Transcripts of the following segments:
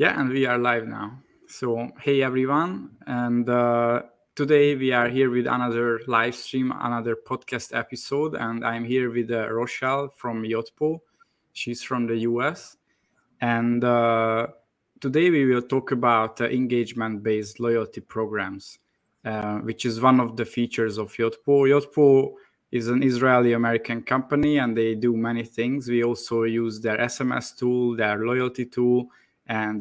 Yeah, and we are live now. So, hey everyone, and today we are here with another live stream, another podcast episode, and I'm here with Roshelle from Yotpo. She's from the US, and today we will talk about engagement-based loyalty programs, which is one of the features of Yotpo. Yotpo is an Israeli-American company, and they do many things. We also use their SMS tool, their loyalty tool, and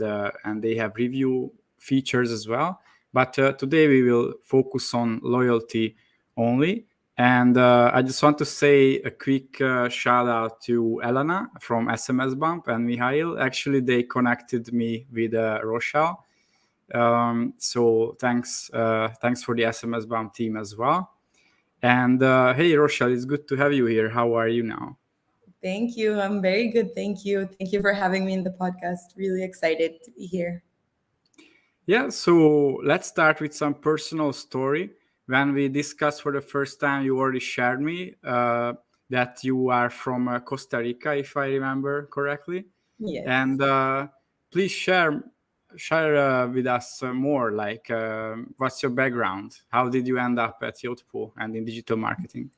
they have review features as well. But today we will focus on loyalty only. And I just want to say a quick shout out to Elena from SMS Bump and Mihail. Actually, they connected me with Roshelle. So thanks for the SMS Bump team as well. And hey, Roshelle, it's good to have you here. How are you now? Thank you. I'm very good. Thank you. Thank you for having me in the podcast. Really excited to be here. Yeah, so let's start with some personal story. When we discussed for the first time, you already shared me that you are from Costa Rica, if I remember correctly. Yes. And please share with us more. Like, what's your background? How did you end up at Yotpo and in digital marketing?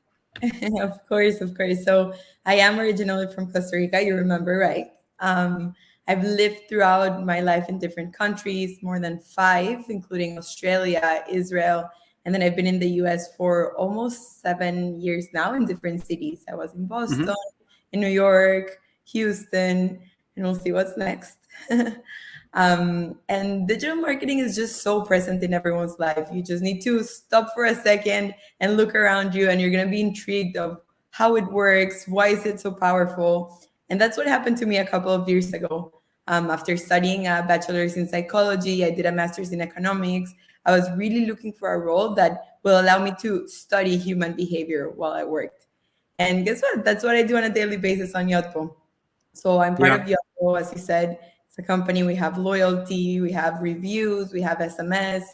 Of course, of course. So I am originally from Costa Rica. You remember, right? I've lived throughout my life in different countries, more than five, including Australia, Israel, and then I've been in the US for almost 7 years now in different cities. I was in Boston, in New York, Houston, and we'll see what's next. And digital marketing is just so present in everyone's life. You just need to stop for a second and look around you, and you're going to be intrigued of how it works, why is it so powerful. And that's what happened to me a couple of years ago. After studying a bachelor's in psychology, I did a master's in economics. I was really looking for a role that will allow me to study human behavior while I worked. And guess what? That's what I do on a daily basis on Yotpo. So I'm part of Yeah. Yotpo, as you said. It's a company. We have loyalty, we have reviews, we have SMS.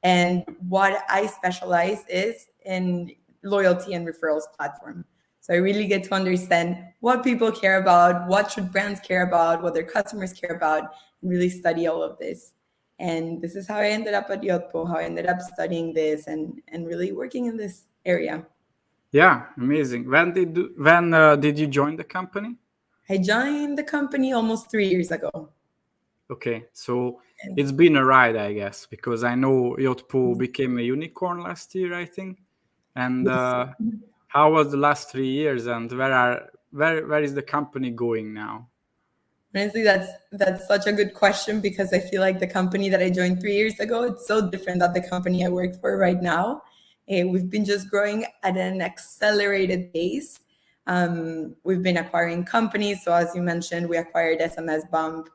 And what I specialize is in loyalty and referrals platform. So I really get to understand what people care about, what should brands care about, what their customers care about, and really study all of this. And this is how I ended up at Yotpo, how I ended up studying this and really working in this area. Yeah, amazing. When did you join the company? I joined the company almost 3 years ago. Okay, so it's been a ride, I guess, because I know Yotpo became a unicorn last year, I think. And Yes. how was the last 3 years, and where is the company going now? Honestly, that's such a good question because I feel like the company that I joined 3 years ago, it's so different than the company I work for right now. We've been just growing at an accelerated pace. We've been acquiring companies. So as you mentioned, we acquired SMS Bump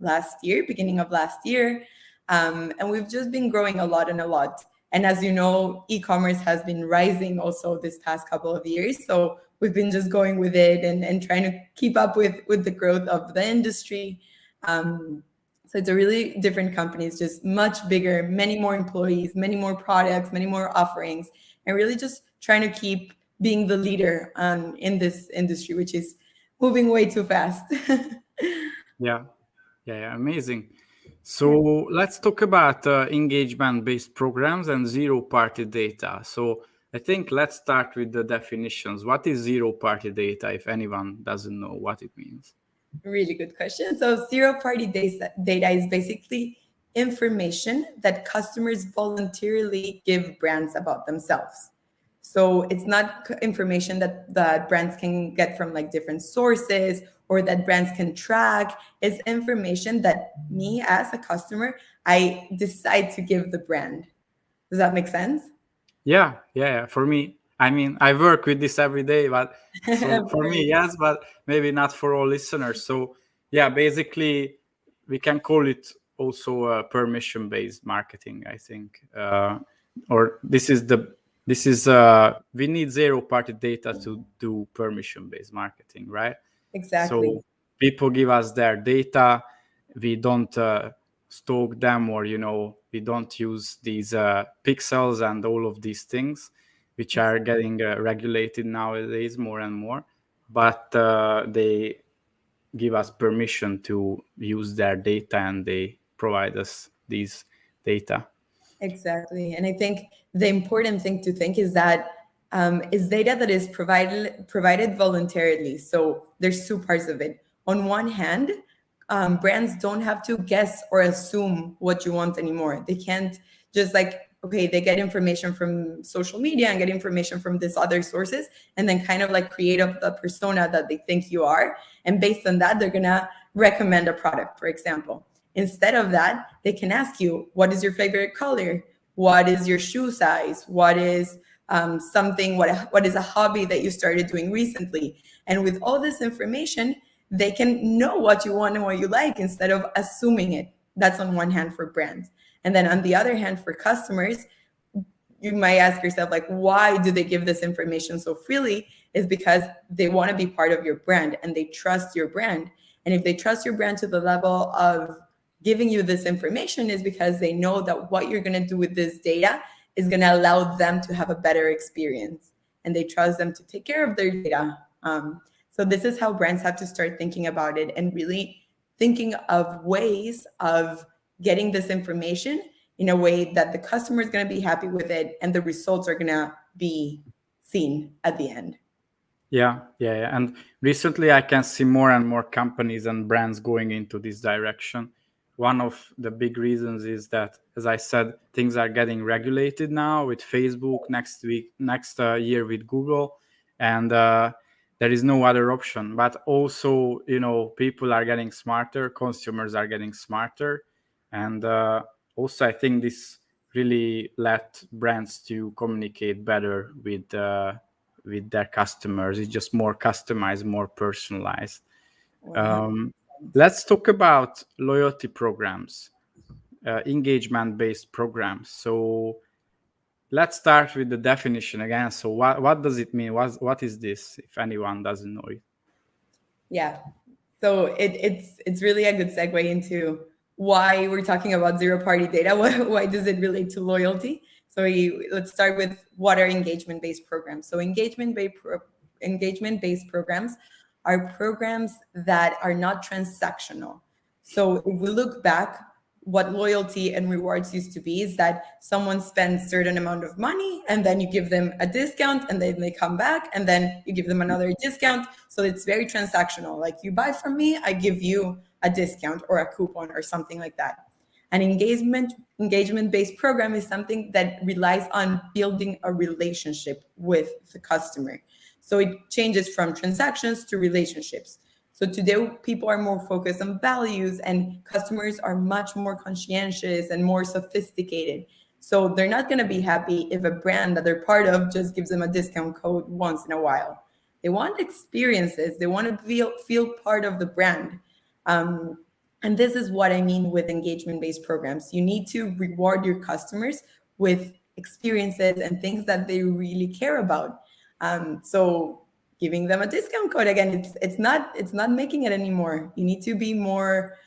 last year, beginning of last year. And we've just been growing a lot and a lot. And as you know, e-commerce has been rising also this past couple of years. So we've been just going with it and trying to keep up with the growth of the industry. So it's a really different company. It's just much bigger, many more employees, many more products, many more offerings, and really just trying to keep being the leader in this industry, which is moving way too fast. Yeah, yeah, amazing. So let's talk about engagement-based programs and zero-party data. So I think let's start with the definitions. What is zero-party data, if anyone doesn't know what it means? Really good question. So zero-party data is basically information that customers voluntarily give brands about themselves. So it's not information that brands can get from like different sources or that brands can track. It's information that me as a customer, I decide to give the brand. Does that make sense? Yeah. For me, I mean, I work with this every day, but so for me, yes, but maybe not for all listeners. So yeah, basically, we can call it also permission-based marketing, I think. Or this is we need zero-party data to do permission-based marketing, right? Exactly. So people give us their data. We don't stalk them, or we don't use these pixels and all of these things, which are getting regulated nowadays more and more. But give us permission to use their data, and they provide us these data. Exactly. And I think the important thing to think is that is data that is provided voluntarily. So there's two parts of it. On one hand, brands don't have to guess or assume what you want anymore. They can't just like, okay, they get information from social media and get information from these other sources, and then kind of like create up the persona that they think you are. And based on that, they're going to recommend a product, for example. Instead of that, they can ask you, what is your favorite color? What is your shoe size? What is what is a hobby that you started doing recently? And with all this information, they can know what you want and what you like instead of assuming it. That's on one hand for brands. And then on the other hand, for customers, you might ask yourself, like, why do they give this information so freely? Is because they want to be part of your brand and they trust your brand. And if they trust your brand to the level of giving you this information, is because they know that what you're going to do with this data is going to allow them to have a better experience, and they trust them to take care of their data. So this is how brands have to start thinking about it, and really thinking of ways of getting this information in a way that the customer is going to be happy with it and the results are going to be seen at the end. Yeah. And recently I can see more and more companies and brands going into this direction. One of the big reasons is that, as I said, things are getting regulated now with Facebook, next year with Google, and there is no other option. But also, people are getting smarter, consumers are getting smarter, and also I think this really let brands to communicate better with their customers. It's just more customized, more personalized. Let's talk about loyalty programs, engagement-based programs. So let's start with the definition again. So what does it mean? What is this, if anyone doesn't know it? Yeah. So it's really a good segue into why we're talking about zero-party data. Why does it relate to loyalty? So let's start with what are engagement-based programs. So engagement-based programs are programs that are not transactional. So if we look back, what loyalty and rewards used to be is that someone spends certain amount of money and then you give them a discount and then they come back and then you give them another discount. So it's very transactional. Like, you buy from me, I give you a discount or a coupon or something like that. An engagement-based program is something that relies on building a relationship with the customer. So it changes from transactions to relationships. So today, people are more focused on values and customers are much more conscientious and more sophisticated. So they're not going to be happy if a brand that they're part of just gives them a discount code once in a while. They want experiences. They want to feel part of the brand. And this is what I mean with engagement-based programs. You need to reward your customers with experiences and things that they really care about. So giving them a discount code, again, it's not making it anymore. You need to be more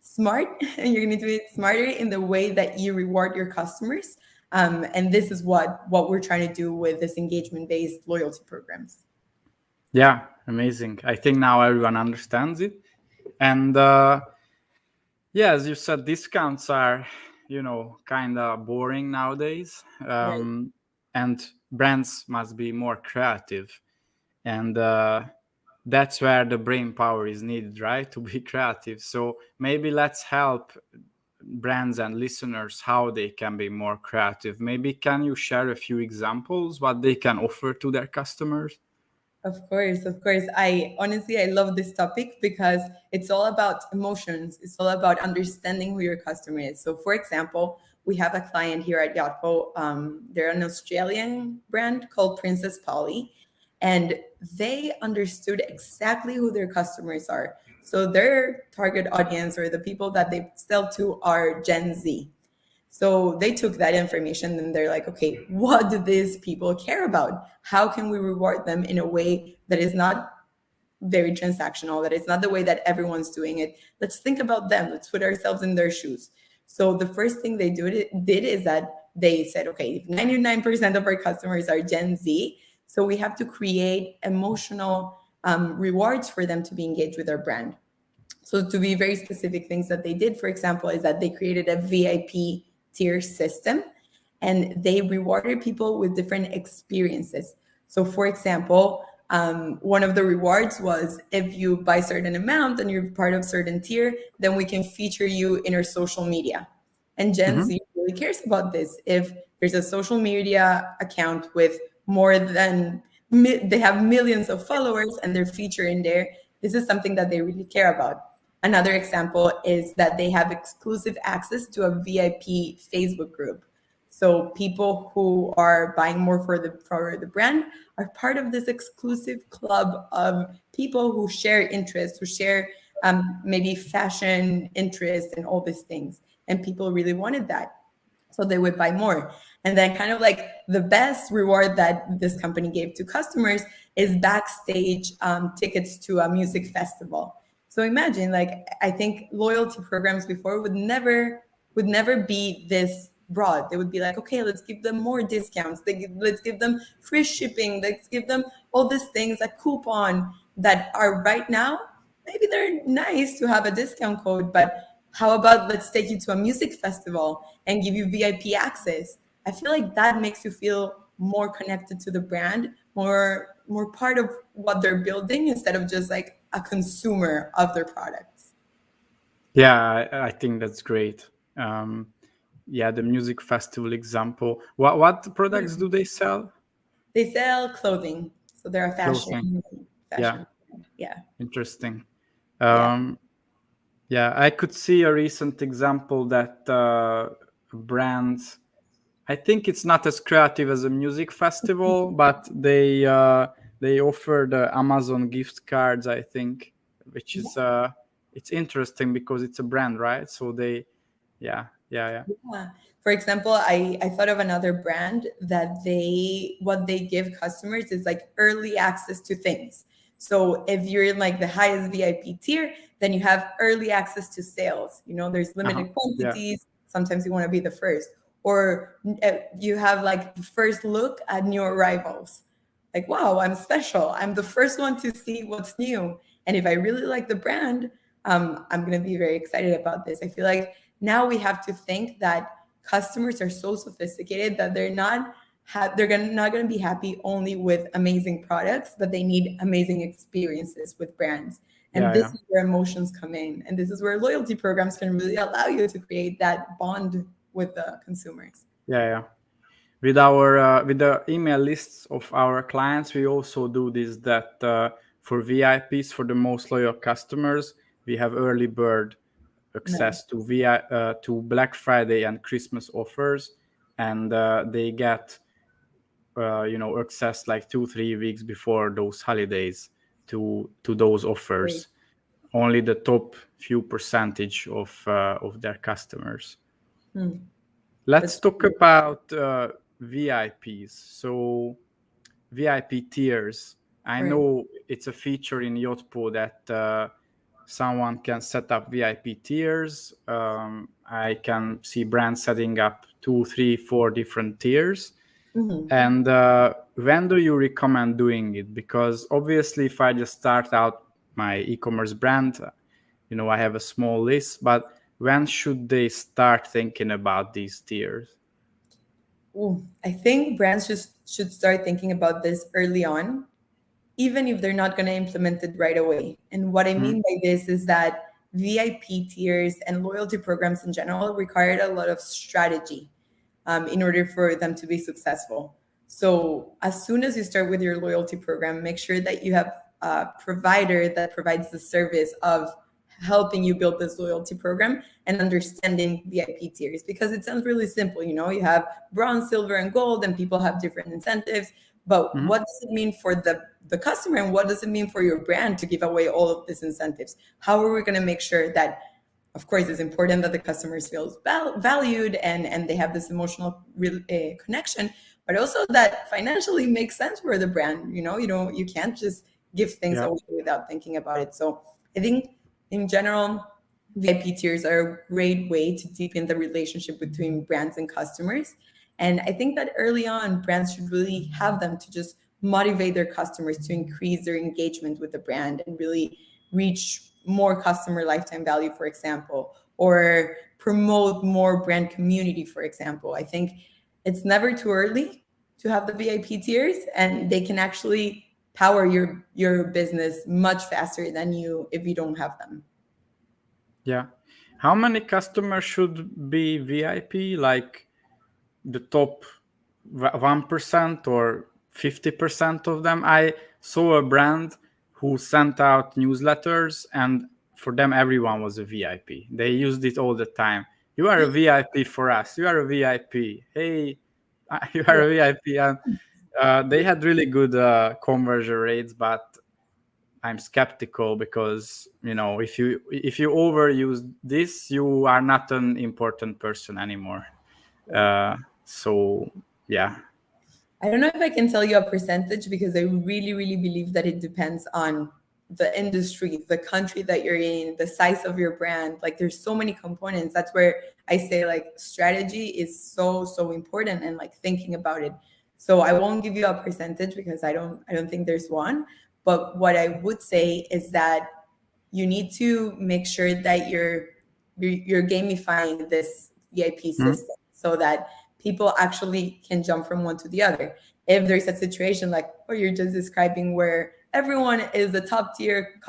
smart, and you need to be smarter in the way that you reward your customers. And this is what we're trying to do with this engagement-based loyalty programs. Yeah, amazing. I think now everyone understands it. And as you said, discounts are, kind of boring nowadays. Right. And brands must be more creative. And that's where the brain power is needed, right? To be creative. So maybe let's help brands and listeners how they can be more creative. Maybe can you share a few examples what they can offer to their customers? Of course. I love this topic because it's all about emotions. It's all about understanding who your customer is. So, for example, we have a client here at Yotpo. They're an Australian brand called Princess Polly, and they understood exactly who their customers are. So their target audience, or the people that they sell to, are Gen Z. So they took that information and they're like, okay, what do these people care about? How can we reward them in a way that is not very transactional, that is not the way that everyone's doing it? Let's think about them. Let's put ourselves in their shoes. So the first thing they did is that they said, okay, 99% of our customers are Gen Z. So we have to create emotional rewards for them to be engaged with their brand. So to be very specific, things that they did, for example, is that they created a VIP tier system and they rewarded people with different experiences. So for example, one of the rewards was if you buy certain amount and you're part of certain tier, then we can feature you in our social media. And Gen Z really cares about this. If there's a social media account with more than, they have millions of followers and they're featured in there, this is something that they really care about. Another example is that they have exclusive access to a VIP Facebook group. So people who are buying more for the brand are part of this exclusive club of people who share interests, who share maybe fashion interests and all these things. And people really wanted that. So they would buy more. And then kind of like the best reward that this company gave to customers is backstage tickets to a music festival. So imagine, like, I think loyalty programs before would never be this broad. They would be like, okay, let's give them more discounts. Let's give them free shipping. Let's give them all these things, a coupon that are right now. Maybe they're nice to have a discount code, but how about let's take you to a music festival and give you VIP access? I feel like that makes you feel more connected to the brand, more part of what they're building instead of just like a consumer of their products. Yeah, I think that's great. Yeah, the music festival example. What products do they sell? They sell clothing, so they're a Clothing. fashion. Yeah, Yeah. interesting. Yeah. Yeah, I could see a recent example that brands. I think it's not as creative as a music festival, but they offer the Amazon gift cards, I think, which is it's interesting because it's a brand, right? So they, yeah. Yeah. For example, I thought of another brand that what they give customers is like early access to things. So if you're in like the highest VIP tier, then you have early access to sales. You know, there's Uh-huh. limited Yeah, quantities. Sometimes you want to be the first, or you have like the first look at new arrivals. Like, wow, I'm special. I'm the first one to see what's new. And if I really like the brand, I'm going to be very excited about this. I feel like now we have to think that customers are so sophisticated that they're not not going to be happy only with amazing products, but they need amazing experiences with brands. And this yeah. is where emotions come in, and this is where loyalty programs can really allow you to create that bond with the consumers. Yeah. With our with the email lists of our clients, we also do this. That for VIPs, for the most loyal customers, we have early bird access Nice. to to Black Friday and Christmas offers, and they get access like 2-3 weeks before those holidays to those Great. offers. Only the top few percentage of their customers. Hmm. Let's That's talk about VIPs. So VIP tiers. I right. know it's a feature in Yotpo that someone can set up VIP tiers. I can see brands setting up 2, 3, 4 different tiers. Mhm. And when do you recommend doing it? Because obviously, if I just start out my e-commerce brand, I have a small list, but when should they start thinking about these tiers? Ooh, I think brands just should start thinking about this early on, even if they're not going to implement it right away. And what I Mhm. mean by this is that VIP tiers and loyalty programs in general required a lot of strategy in order for them to be successful. So, as soon as you start with your loyalty program, make sure that you have a provider that provides the service of helping you build this loyalty program and understanding VIP tiers, because it sounds really simple. You have bronze, silver, and gold, and people have different incentives. But Mhm. what does it mean for the customer, and what does it mean for your brand to give away all of these incentives? How are we going to make sure that, of course, it's important that the customers feel valued and they have this emotional connection, but also that financially makes sense for the brand. You can't just give things Yeah. away without thinking about it. So I think in general, VIP tiers are a great way to deepen the relationship between brands and customers. And I think that early on, brands should really have them to just motivate their customers to increase their engagement with the brand and really reach more customer lifetime value, for example, or promote more brand community, for example. I think it's never too early to have the VIP tiers, and they can actually power your business much faster than you if you don't have them. Yeah. How many customers should be VIP? Like the top 1% or 50% of them? I saw a brand who sent out newsletters, and for them, everyone was a VIP. They used it all the time. You are a VIP for us. You are a VIP. Hey, you are a VIP. And they had really good conversion rates, but I'm skeptical because if you overuse this, you are not an important person anymore. So yeah. I don't know if I can tell you a percentage because I really, really believe that it depends on the industry, the country that you're in, the size of your brand. Like there's so many components. That's where I say like strategy is so, so important, and like thinking about it. So I won't give you a percentage because I don't think there's one. But what I would say is that you need to make sure that you're gamifying this VIP system so that people actually can jump from one to the other. If there's a situation like what you're just describing where everyone is a top tier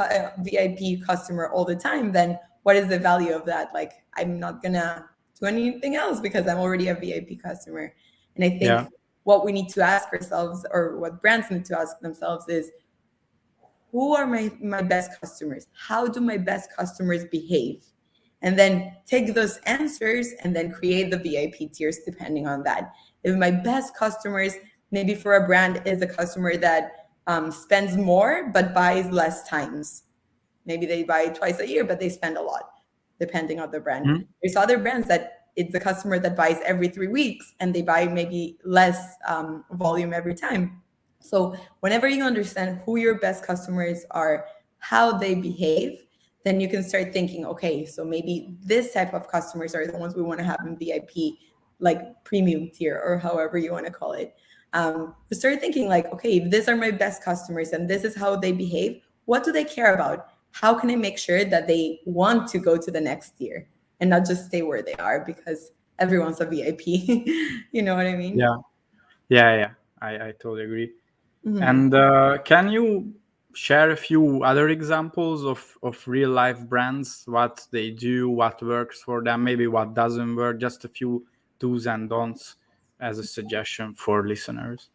VIP customer all the time, then what is the value of that? Like, I'm not gonna do anything else because I'm already a VIP customer. And I think what we need to ask ourselves, or what brands need to ask themselves, is who are my best customers? How do my best customers behave? And then take those answers and then create the VIP tiers depending on that. If my best customers, maybe for a brand, is a customer that spends more but buys less times. Maybe they buy twice a year, but they spend a lot, depending on the brand. There's other brands that it's the customer that buys every 3 weeks and they buy maybe less volume every time. So whenever you understand who your best customers are, how they behave, then you can start thinking, okay, so maybe this type of customers are the ones we want to have in VIP, like premium tier, or however you want to call it. Start thinking like, okay, these are my best customers and this is how they behave. What do they care about? How can I make sure that they want to go to the next tier and not just stay where they are because everyone's a VIP? You know what I mean? Yeah. I totally agree. Mm-hmm. And can you share a few other examples of real life brands, what they do, what works for them, maybe what doesn't work, just a few do's and don'ts as a suggestion for listeners?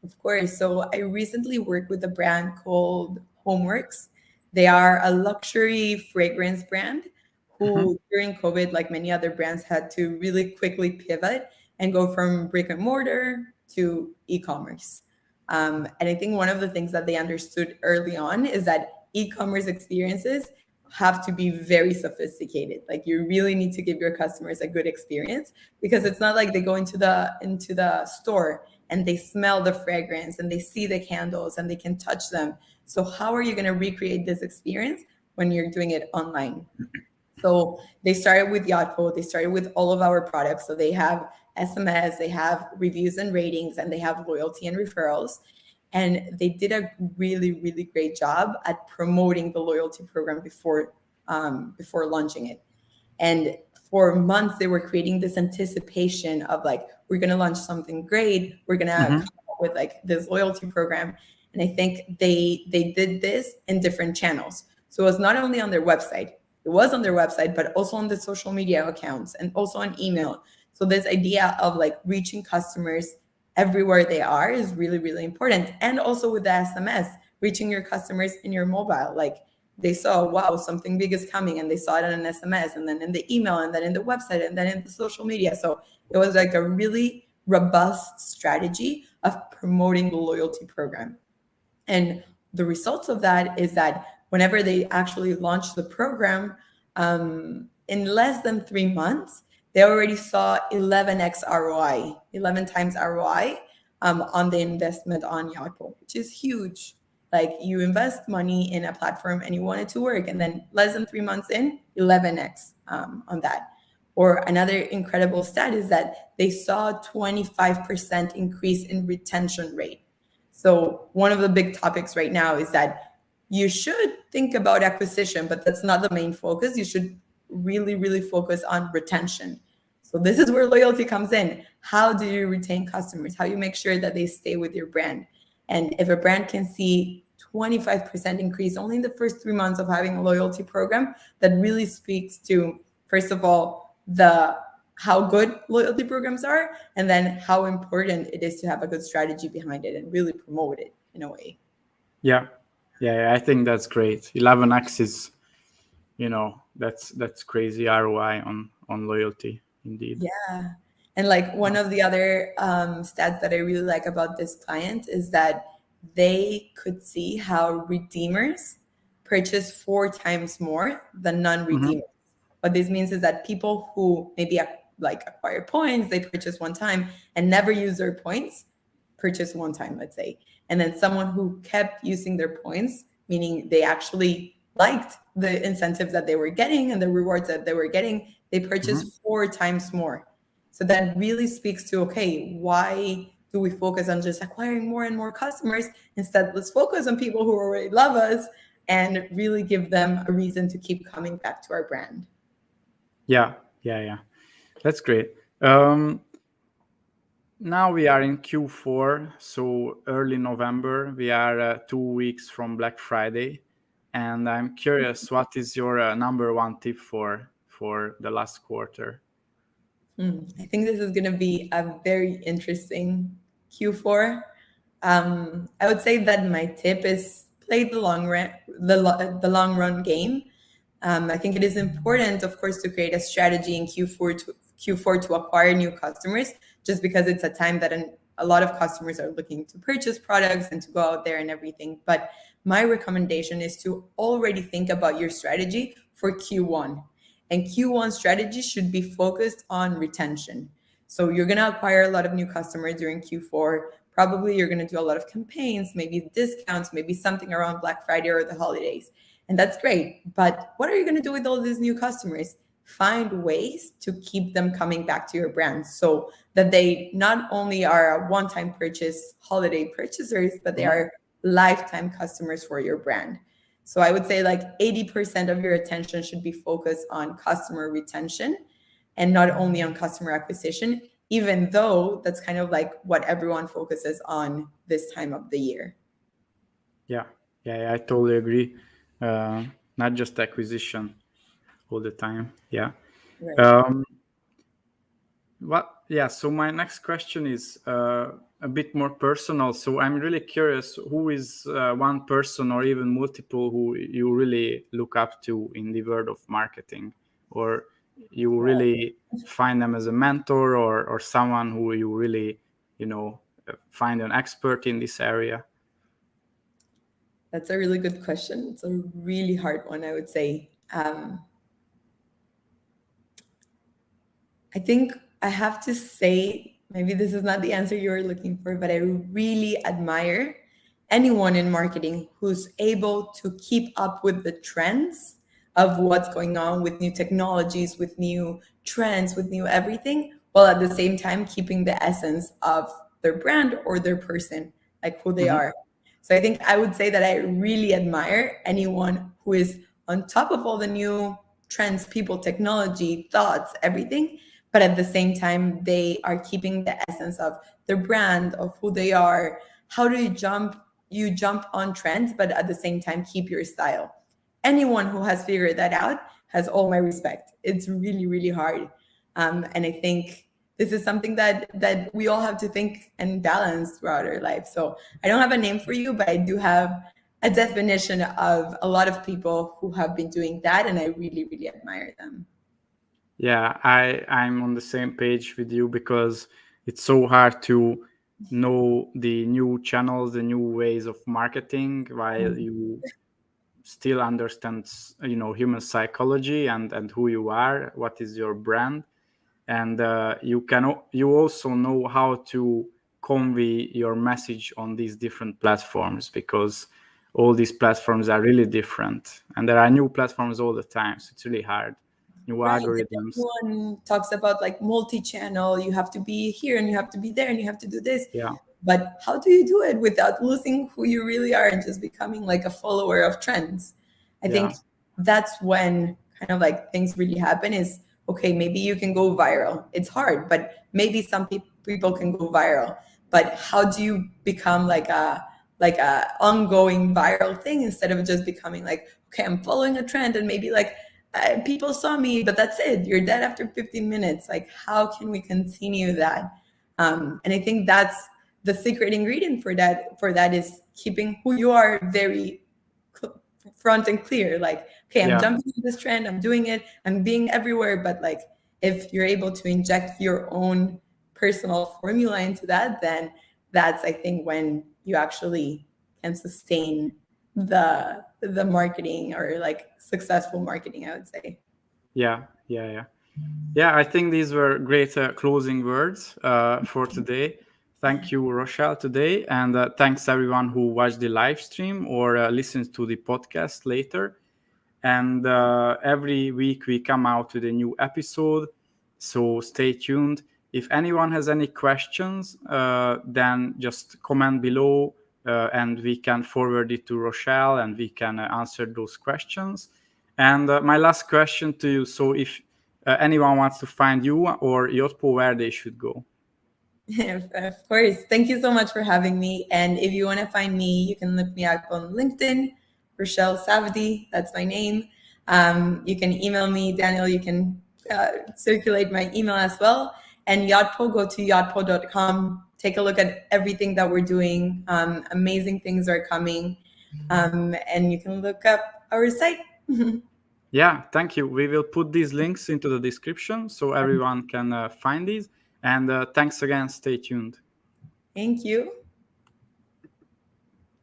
Of course. So I recently worked with a brand called Homeworks. They are a luxury fragrance brand who, during COVID, like many other brands, had to really quickly pivot and go from brick and mortar to e-commerce. And I think one of the things that they understood early on is that e-commerce experiences have to be very sophisticated. Like you really need to give your customers a good experience, because it's not like they go into the store and they smell the fragrance and they see the candles and they can touch them. So how are you going to recreate this experience when you're doing it online? So they started with Yotpo. They started with all of our products. So they have SMS, they have reviews and ratings, and they have loyalty and referrals. And they did a really, really great job at promoting the loyalty program before launching it. And for months, they were creating this anticipation of like, we're going to launch something great. We're going to come up with like this loyalty program. And I think they did this in different channels. So it was not only on their website, it was on their website, but also on the social media accounts and also on email. So this idea of like reaching customers everywhere they are is really, really important. And also with the SMS, reaching your customers in your mobile. Like they saw, wow, something big is coming, and they saw it on an SMS, and then in the email, and then in the website, and then in the social media. So it was like a really robust strategy of promoting the loyalty program. And the results of that is that whenever they actually launched the program, in less than 3 months, they already saw 11x ROI, 11 times ROI on the investment on Yotpo, which is huge. Like you invest money in a platform and you want it to work, and then less than 3 months in, 11x on that. Or another incredible stat is that they saw a 25% increase in retention rate. So one of the big topics right now is that you should think about acquisition, but that's not the main focus. You should really, really focus on retention. So this is where loyalty comes in. How do you retain customers? How you make sure that they stay with your brand? And if a brand can see 25% increase only in the first 3 months of having a loyalty program, that really speaks to, first of all, the how good loyalty programs are, and then how important it is to have a good strategy behind it and really promote it in a way. Yeah, I think that's great. 11x is, that's crazy ROI on loyalty, indeed. Yeah. And like one of the other stats that I really like about this client is that they could see how redeemers purchase 4 times more than non-redeemers. What this means is that people who maybe acquire points, they purchase one time and never use their points, purchase one time, let's say. And then someone who kept using their points, meaning they actually liked the incentives that they were getting and the rewards that they were getting, they purchased 4 times more. So that really speaks to, okay, why do we focus on just acquiring more and more customers? Instead, let's focus on people who already love us and really give them a reason to keep coming back to our brand. Yeah. That's great. Now we are in Q4, so early November. We are 2 weeks from Black Friday, and I'm curious, what is your number one tip for the last quarter? I think this is going to be a very interesting Q4. I would say that my tip is play the long run, the long run game. I think it is important, of course, to create a strategy in Q4 to acquire new customers, just because it's a time that a lot of customers are looking to purchase products and to go out there and everything. But my recommendation is to already think about your strategy for Q1. And Q1 strategy should be focused on retention. So you're going to acquire a lot of new customers during Q4. Probably you're going to do a lot of campaigns, maybe discounts, maybe something around Black Friday or the holidays. And that's great. But what are you going to do with all these new customers? Find ways to keep them coming back to your brand so that they not only are a one-time purchase holiday purchasers, but they are lifetime customers for your brand. So I would say like 80% of your attention should be focused on customer retention and not only on customer acquisition, even though that's kind of like what everyone focuses on this time of the year. Yeah, I totally agree. Not just acquisition all the time. Yeah. Right. So my next question is a bit more personal. So I'm really curious, who is one person or even multiple who you really look up to in the world of marketing, or you really find them as a mentor, or someone who you really, find an expert in this area? That's a really good question. It's a really hard one, I would say. I think I have to say, maybe this is not the answer you were looking for, but I really admire anyone in marketing who's able to keep up with the trends of what's going on with new technologies, with new trends, with new everything, while at the same time keeping the essence of their brand or their person, like who they are. So I think I would say that I really admire anyone who is on top of all the new trends, people, technology, thoughts, everything, but at the same time, they are keeping the essence of their brand, of who they are. How do you jump? You jump on trends, but at the same time, keep your style. Anyone who has figured that out has all my respect. It's really, really hard. And I think this is something that we all have to think and balance throughout our life. So I don't have a name for you, but I do have a definition of a lot of people who have been doing that, and I really, really admire them. Yeah, I'm on the same page with you, because it's so hard to know the new channels, the new ways of marketing, while you still understand, human psychology and who you are, what is your brand, and you also know how to convey your message on these different platforms, because all these platforms are really different, and there are new platforms all the time, so it's really hard. New algorithms. Everyone talks about like multi-channel, you have to be here and you have to be there and you have to do this. Yeah. But how do you do it without losing who you really are and just becoming like a follower of trends? I think that's when kind of like things really happen is, okay, maybe you can go viral. It's hard, but maybe some people can go viral. But how do you become like a ongoing viral thing instead of just becoming like, okay, I'm following a trend and maybe like people saw me, but that's it. You're dead after 15 minutes. Like, how can we continue that? And I think that's the secret ingredient for that. For that is keeping who you are very front and clear. Like, okay, I'm jumping into this trend. I'm doing it. I'm being everywhere. But like, if you're able to inject your own personal formula into that, then that's, I think, when you actually can sustain the marketing or like successful marketing, I would say. Yeah. I think these were great closing words for today. Thank you, Rochelle, today. And thanks everyone who watched the live stream or listens to the podcast later. And every week we come out with a new episode. So stay tuned. If anyone has any questions, then just comment below and we can forward it to Rochelle and we can answer those questions. And my last question to you. So if anyone wants to find you or Yotpo, where they should go? Of course. Thank you so much for having me. And if you want to find me, you can look me up on LinkedIn, Roshelle Savdi. That's my name. You can email me, Daniel. You can circulate my email as well. And Yotpo, go to yotpo.com. Take a look at everything that we're doing. Amazing things are coming. And you can look up our site. Yeah, thank you. We will put these links into the description so everyone can find these. And thanks again. Stay tuned. Thank you.